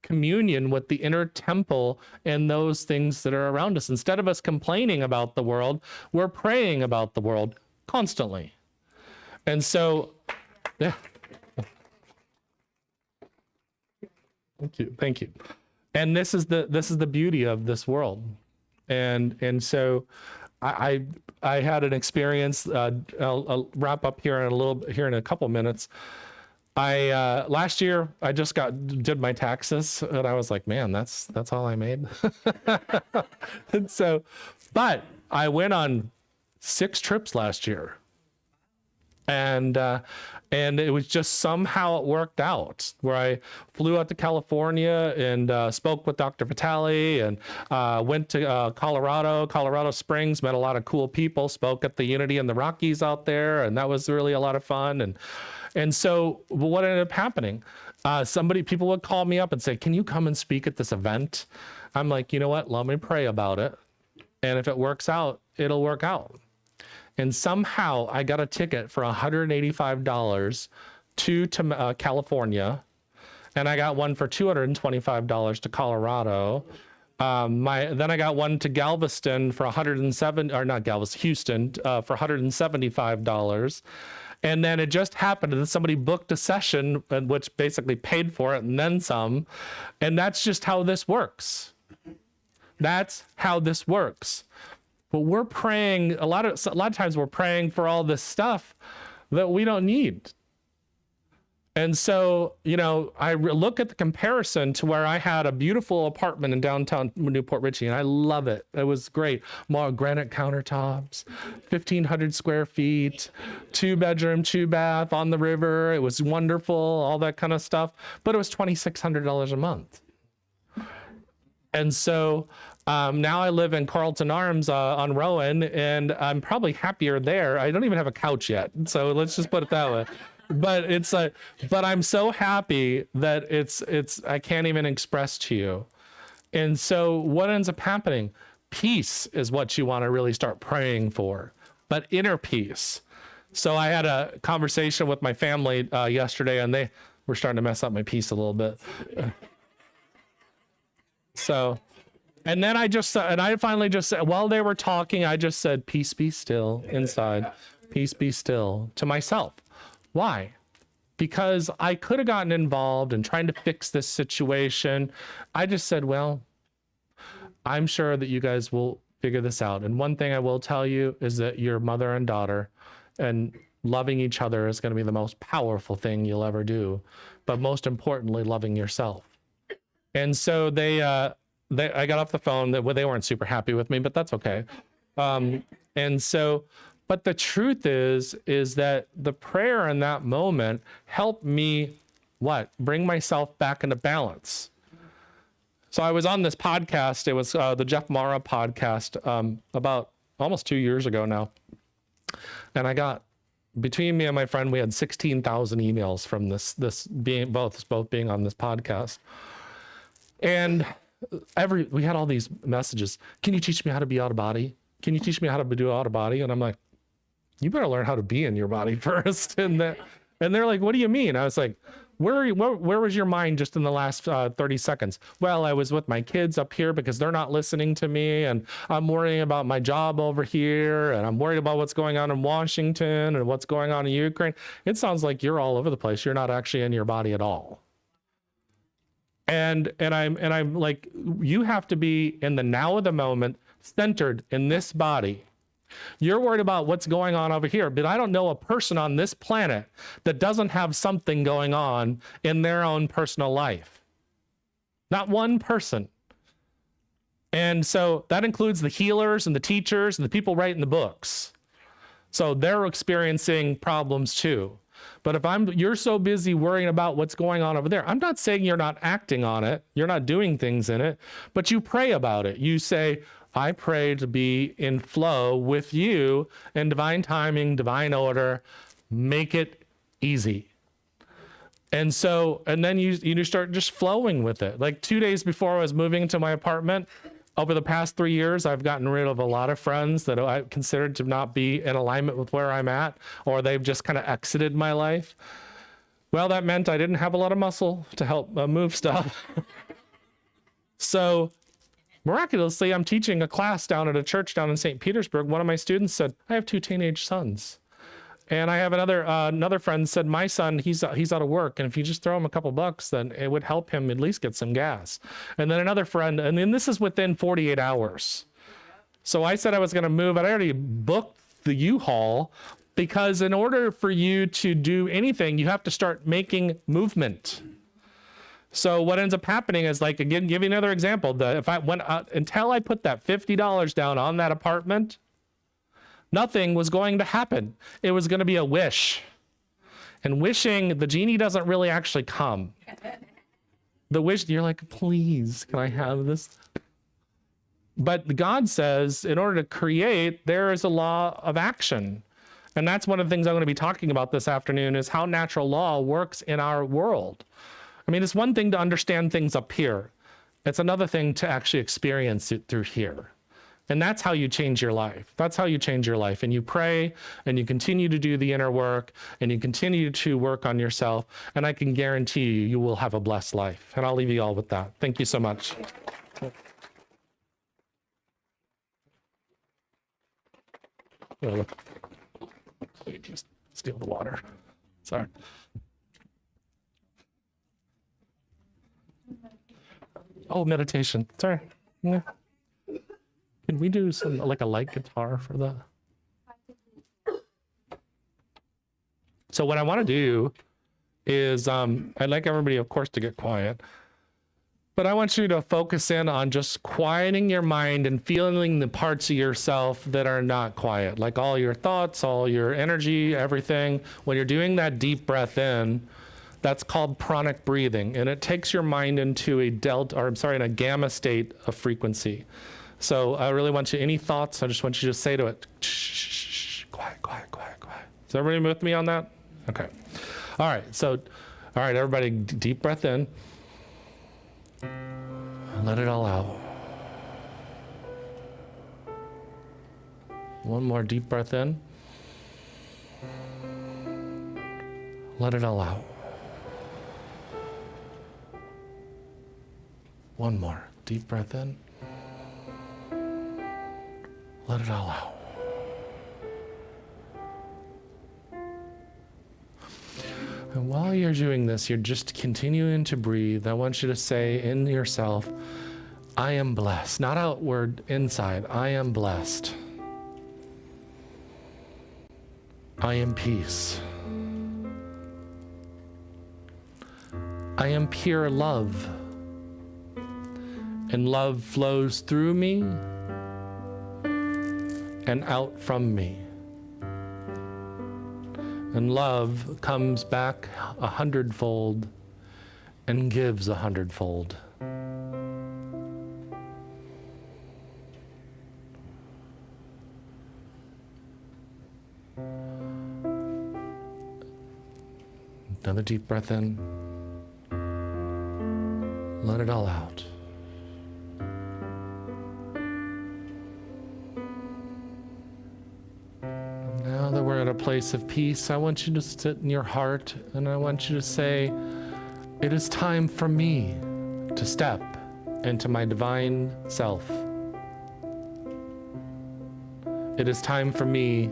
communion with the inner temple and those things that are around us. Instead of us complaining about the world, we're praying about the world constantly. And so, yeah. Thank you. And this is the beauty of this world. And so I had an experience. I'll wrap up here in a couple minutes. Last year I just did my taxes, and I was like, man, that's all I made. And so, but I went on 6 trips last year, and it was just somehow it worked out, where I flew out to California and spoke with Dr. Vitale, and went to Colorado Springs, met a lot of cool people, spoke at the Unity in the Rockies out there, and that was really a lot of fun. And so what ended up happening, people would call me up and say, can you come and speak at this event? I'm like, you know what, let me pray about it. And if it works out, it'll work out. And somehow I got a ticket for $185 to California, and I got one for $225 to Colorado. Then I got one to Houston for $175. And then it just happened that somebody booked a session, which basically paid for it and then some. And that's just how this works. That's how this works. But we're praying a lot of times we're praying for all this stuff that we don't need. And so, I look at the comparison to where I had a beautiful apartment in downtown Newport Richey, and I love it. It was great. More granite countertops, 1,500 square feet, 2-bedroom, 2-bath on the river. It was wonderful, all that kind of stuff. But it was $2,600 a month. And so now I live in Carlton Arms on Rowan, and I'm probably happier there. I don't even have a couch yet, so let's just put it that way. But but I'm so happy that it's I can't even express to you. And so what ends up happening? Peace is what you want to really start praying for, but inner peace. So I had a conversation with my family yesterday, and they were starting to mess up my peace a little bit. So And then I finally just said, while they were talking, I just said, peace be still inside. Peace be still to myself. Why? Because I could have gotten involved in trying to fix this situation. I just said, well, I'm sure that you guys will figure this out. And one thing I will tell you is that your mother and daughter and loving each other is going to be the most powerful thing you'll ever do. But most importantly, loving yourself. And so I got off the phone. They weren't super happy with me, but that's okay. But the truth is that the prayer in that moment helped me, bring myself back into balance. So I was on this podcast. It was the Jeff Mara podcast about almost 2 years ago now. And I got, between me and my friend, we had 16,000 emails from this being both being on this podcast. And we had all these messages. Can you teach me how to be out of body? Can you teach me how to do out of body? And I'm like, you better learn how to be in your body first. And they're like, what do you mean? I was like, where was your mind just in the last 30 seconds? Well, I was with my kids up here because they're not listening to me, and I'm worrying about my job over here, and I'm worried about what's going on in Washington and what's going on in Ukraine. It sounds like you're all over the place. You're not actually in your body at all. And I'm like, you have to be in the now of the moment, centered in this body. You're worried about what's going on over here, but I don't know a person on this planet that doesn't have something going on in their own personal life. Not one person. And so that includes the healers and the teachers and the people writing the books. So they're experiencing problems too. But if you're so busy worrying about what's going on over there, I'm not saying you're not acting on it, you're not doing things in it, but you pray about it. You say, I pray to be in flow with you in divine timing, divine order, make it easy. And then you start just flowing with it. Like 2 days before I was moving to my apartment, over the past 3 years, I've gotten rid of a lot of friends that I considered to not be in alignment with where I'm at, or they've just kind of exited my life. Well, that meant I didn't have a lot of muscle to help move stuff. So miraculously, I'm teaching a class down at a church down in St. Petersburg. One of my students said, I have 2 teenage sons. And I have another friend said, my son, he's out of work, and if you just throw him a couple bucks, then it would help him at least get some gas. And then another friend, and then this is within 48 hours. So I said I was going to move, and I already booked the U-Haul, because in order for you to do anything, you have to start making movement. So what ends up happening is, like, again, give you another example. Until I put that $50 down on that apartment, nothing was going to happen. It was going to be a wish. And wishing, the genie doesn't really actually come. The wish, you're like, please, can I have this? But God says, in order to create, there is a law of action. And that's one of the things I'm going to be talking about this afternoon, is how natural law works in our world. I mean, it's one thing to understand things up here. It's another thing to actually experience it through here. And that's how you change your life. That's how you change your life. And you pray, and you continue to do the inner work, and you continue to work on yourself. And I can guarantee you will have a blessed life. And I'll leave you all with that. Thank you so much. Just steal the water. Sorry. Oh, meditation. Sorry. Yeah. Can we do some, like, a light guitar for that? So what I want to do is, I'd like everybody, of course, to get quiet. But I want you to focus in on just quieting your mind and feeling the parts of yourself that are not quiet, like all your thoughts, all your energy, everything. When you're doing that deep breath in, that's called pranic breathing, and it takes your mind into a in a gamma state of frequency. So I really want you, any thoughts, I just want you to say to it, shh, quiet, quiet, quiet, quiet. Is everybody with me on that? Okay. All right, everybody, deep breath in. Let it all out. One more deep breath in. Let it all out. One more deep breath in. Let it all out. And while you're doing this, you're just continuing to breathe. I want you to say in yourself, I am blessed. Not outward, inside. I am blessed. I am peace. I am pure love. And love flows through me and out from me. And love comes back 100-fold and gives 100-fold. Another deep breath in. Let it all out. Now that we're at a place of peace, I want you to sit in your heart and I want you to say, it is time for me to step into my divine self. It is time for me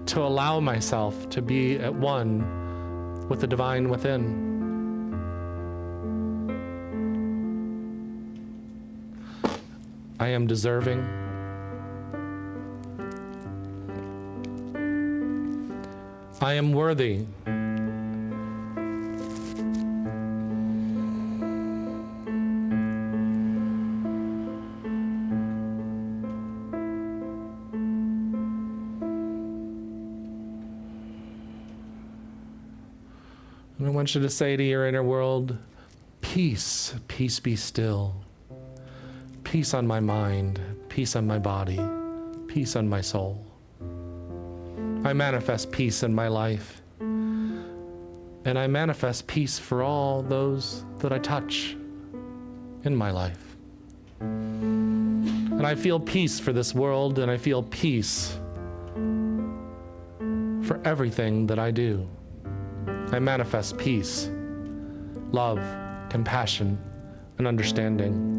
to allow myself to be at one with the divine within. I am deserving. I am worthy. And I want you to say to your inner world, peace, peace be still. Peace on my mind, peace on my body, peace on my soul. I manifest peace in my life. And I manifest peace for all those that I touch in my life. And I feel peace for this world, and I feel peace for everything that I do. I manifest peace, love, compassion, and understanding.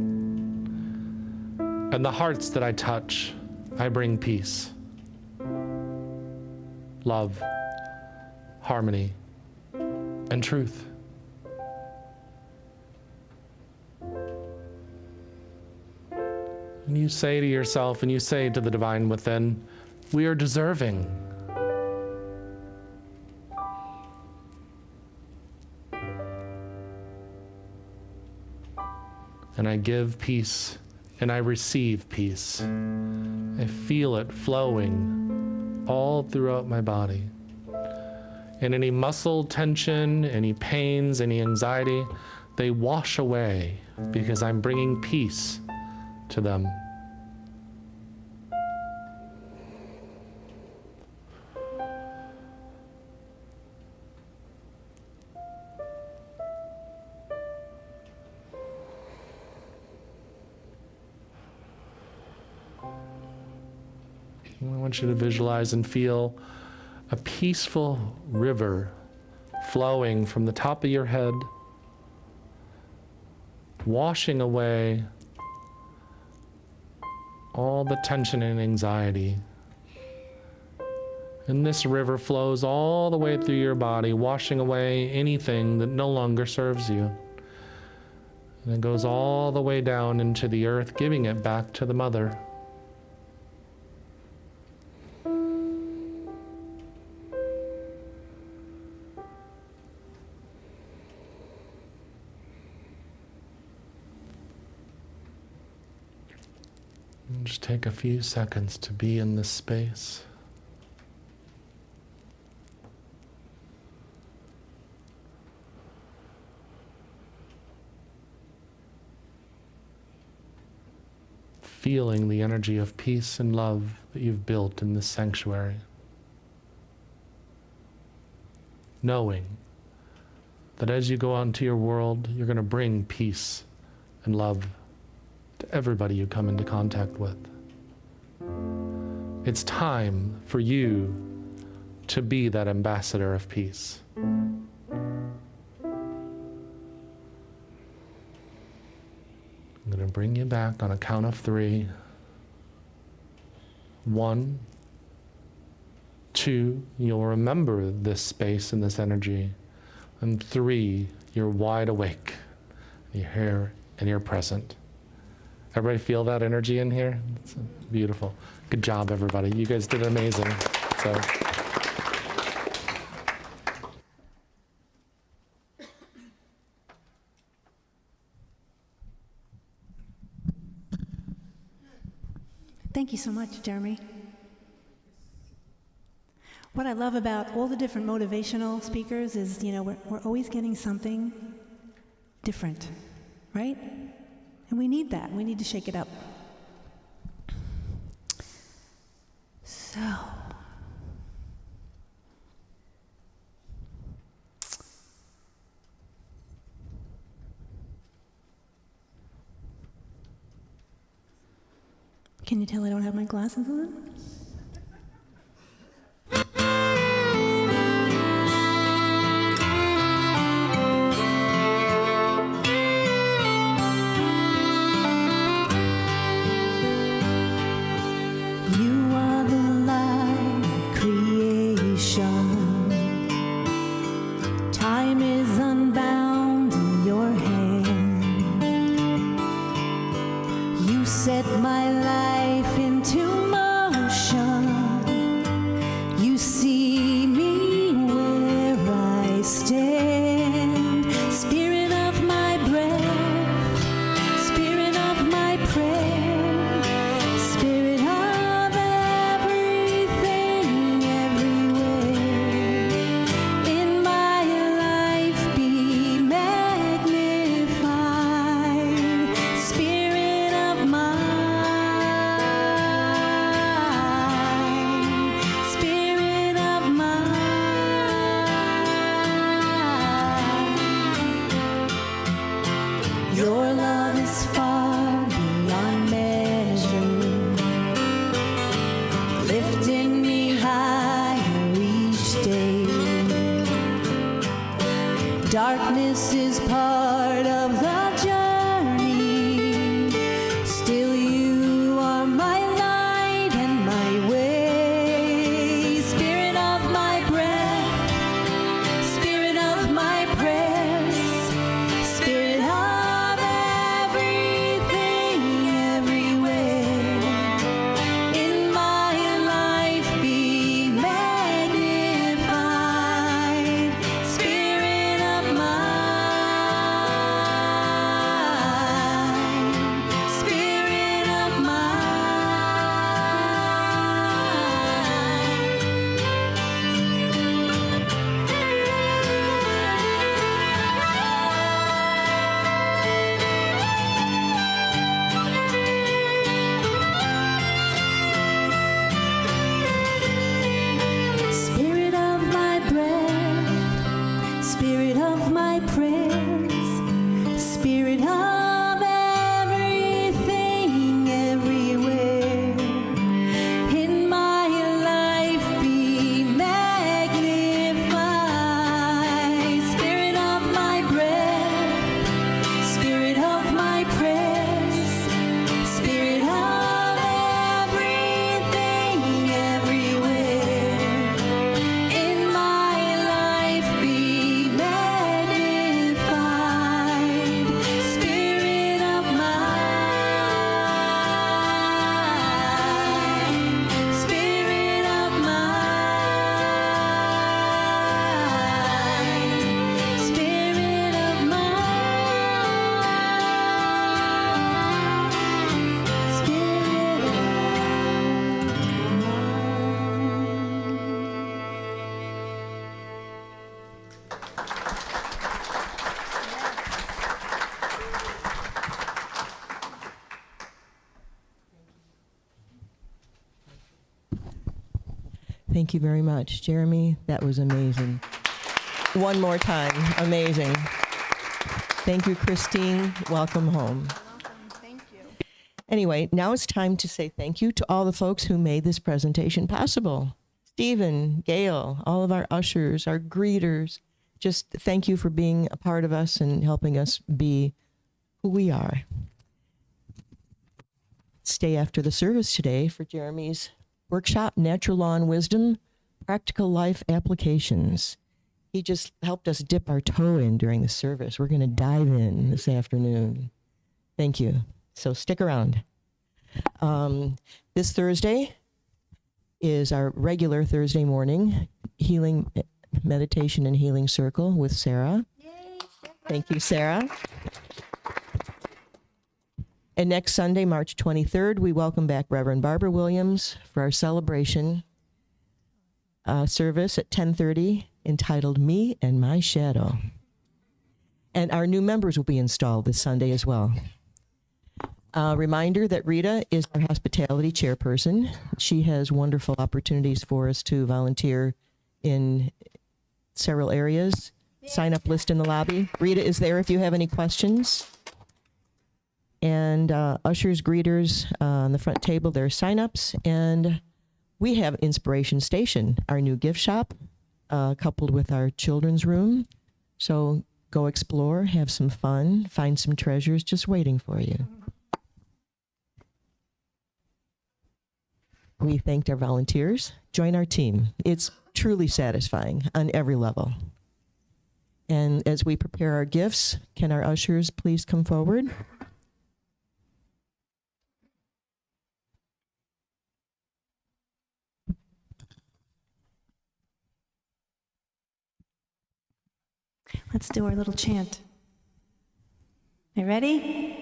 And the hearts that I touch, I bring peace, love, harmony, and truth. And you say to yourself, and you say to the divine within, we are deserving. And I give peace, and I receive peace. I feel it flowing all throughout my body. And any muscle tension, any pains, any anxiety, they wash away because I'm bringing peace to them. I want you to visualize and feel a peaceful river flowing from the top of your head, washing away all the tension and anxiety. And this river flows all the way through your body, washing away anything that no longer serves you. And it goes all the way down into the earth, giving it back to the mother. And just take a few seconds to be in this space. Feeling the energy of peace and love that you've built in this sanctuary. Knowing that as you go out into your world, you're going to bring peace and love to everybody you come into contact with. It's time for you to be that ambassador of peace. I'm going to bring you back on a count of 3. 1, 2, you'll remember this space and this energy. And 3, you're wide awake. You're here and you're present. Everybody feel that energy in here? It's beautiful. Good job, everybody. You guys did amazing. So. Thank you so much, Jeremy. What I love about all the different motivational speakers is, we're always getting something different, right? And we need that. We need to shake it up. So, can you tell I don't have my glasses on? Set my life into motion. You see me where I stand. Spirit of my breath, spirit of my prayer, spirit of everything, everywhere. In my life be magnified. Spirit of my Your love is far beyond measure, lifting me higher each day. Darkness is part of the journey, still you are my light and my way. Spirit of my breath, spirit of my prayers, spirit of spirit of everything, everywhere. In my life be magnified. Spirit of my breath, spirit of my prayers, spirit of everything, everywhere. In my life be magnified. Spirit of mine, spirit of mine, spirit of mine, spirit of Thank you very much, Jeremy. That was amazing. One more time, amazing. Thank you, Christine. Welcome home. Thank you. Anyway, now it's time to say thank you to all the folks who made this presentation possible. Stephen, Gail, all of our ushers, our greeters. Just thank you for being a part of us and helping us be who we are. Stay after the service today for Jeremy's workshop, Natural Law and Wisdom, Practical Life Applications. He just helped us dip our toe in during the service. We're going to dive in this afternoon. Thank you. So stick around. This Thursday is our regular Thursday morning healing meditation and healing circle with Sarah. Thank you, Sarah. And next Sunday, March 23rd, we welcome back Reverend Barbara Williams for our celebration service at 10:30, entitled Me and My Shadow. And our new members will be installed this Sunday as well. Reminder that Rita is our hospitality chairperson. She has wonderful opportunities for us to volunteer in several areas. Sign up list in the lobby. Rita is there if you have any questions. And ushers, greeters on the front table, there are sign-ups. And we have Inspiration Station, our new gift shop, coupled with our children's room. So go explore, have some fun, find some treasures just waiting for you. We thanked our volunteers. Join our team. It's truly satisfying on every level. And as we prepare our gifts, can our ushers please come forward? Let's do our little chant. You ready?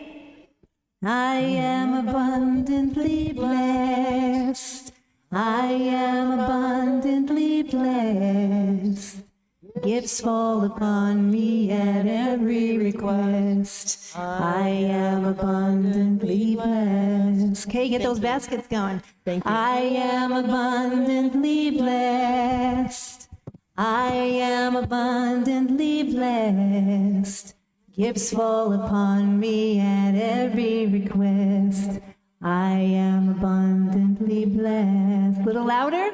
I am abundantly blessed. I am abundantly blessed. Gifts fall upon me at every request. I am abundantly blessed. Okay, get those baskets going. Thank you. I am abundantly blessed. I am abundantly blessed. Gifts fall upon me at every request. I am abundantly blessed. A little louder.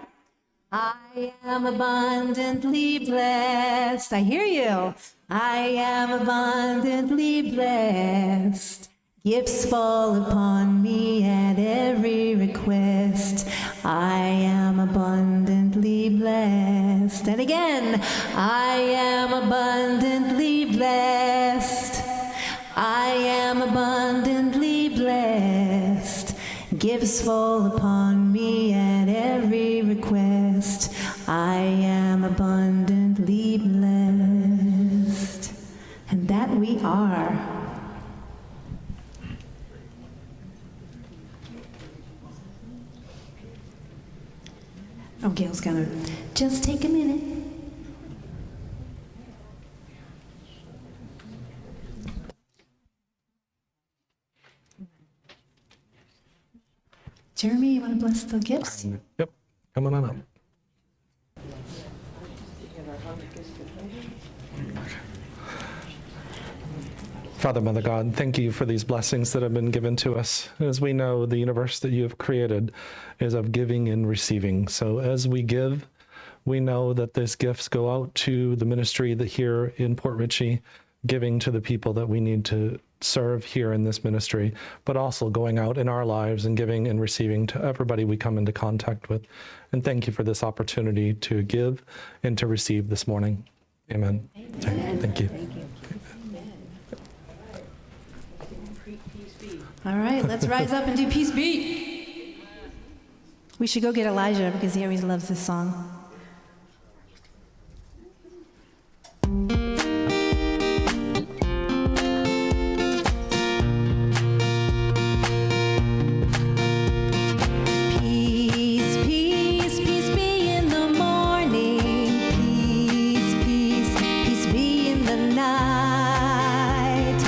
I am abundantly blessed. I hear you. I am abundantly blessed. Gifts fall upon me at every request. I am abundantly blessed. And again, I am abundantly blessed. I am abundantly blessed. Gifts fall upon me at every request. I am abundantly blessed. And that we are. Oh, Gail's gonna just take a minute. Jeremy, you want to bless the gifts? Yep, coming on up. Father, Mother God, thank you for these blessings that have been given to us. As we know, the universe that you have created is of giving and receiving. So as we give, we know that these gifts go out to the ministry that here in Port Richey, giving to the people that we need to serve here in this ministry, but also going out in our lives and giving and receiving to everybody we come into contact with. And thank you for this opportunity to give and to receive this morning. Amen. Amen. Thank you. Thank you. All right, let's rise up and do Peace Be. We should go get Elijah because he always loves this song. Peace, peace, peace be in the morning. Peace, peace, peace be in the night.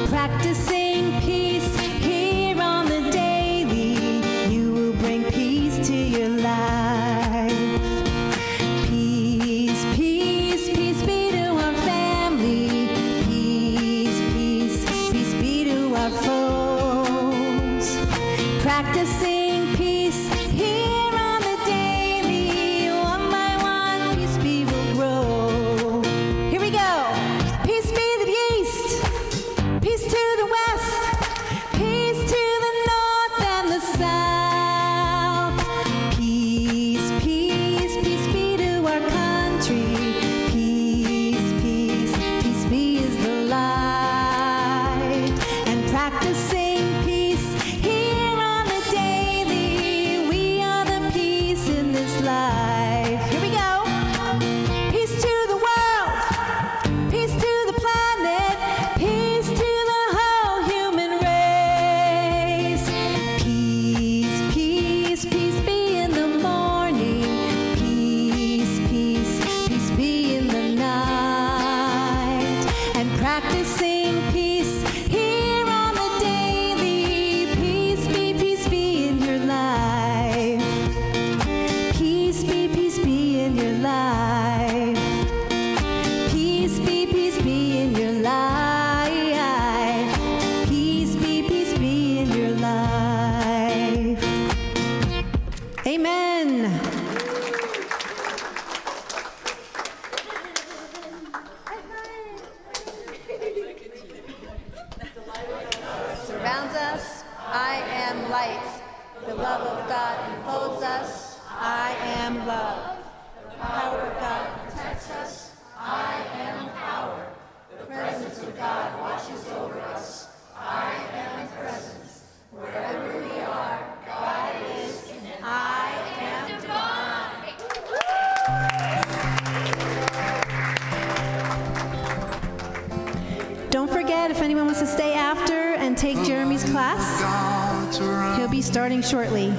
Practicing peace here on the daily, you will bring peace to your life. Don't forget, if anyone wants to stay after and take Jeremy's class, he'll be starting shortly.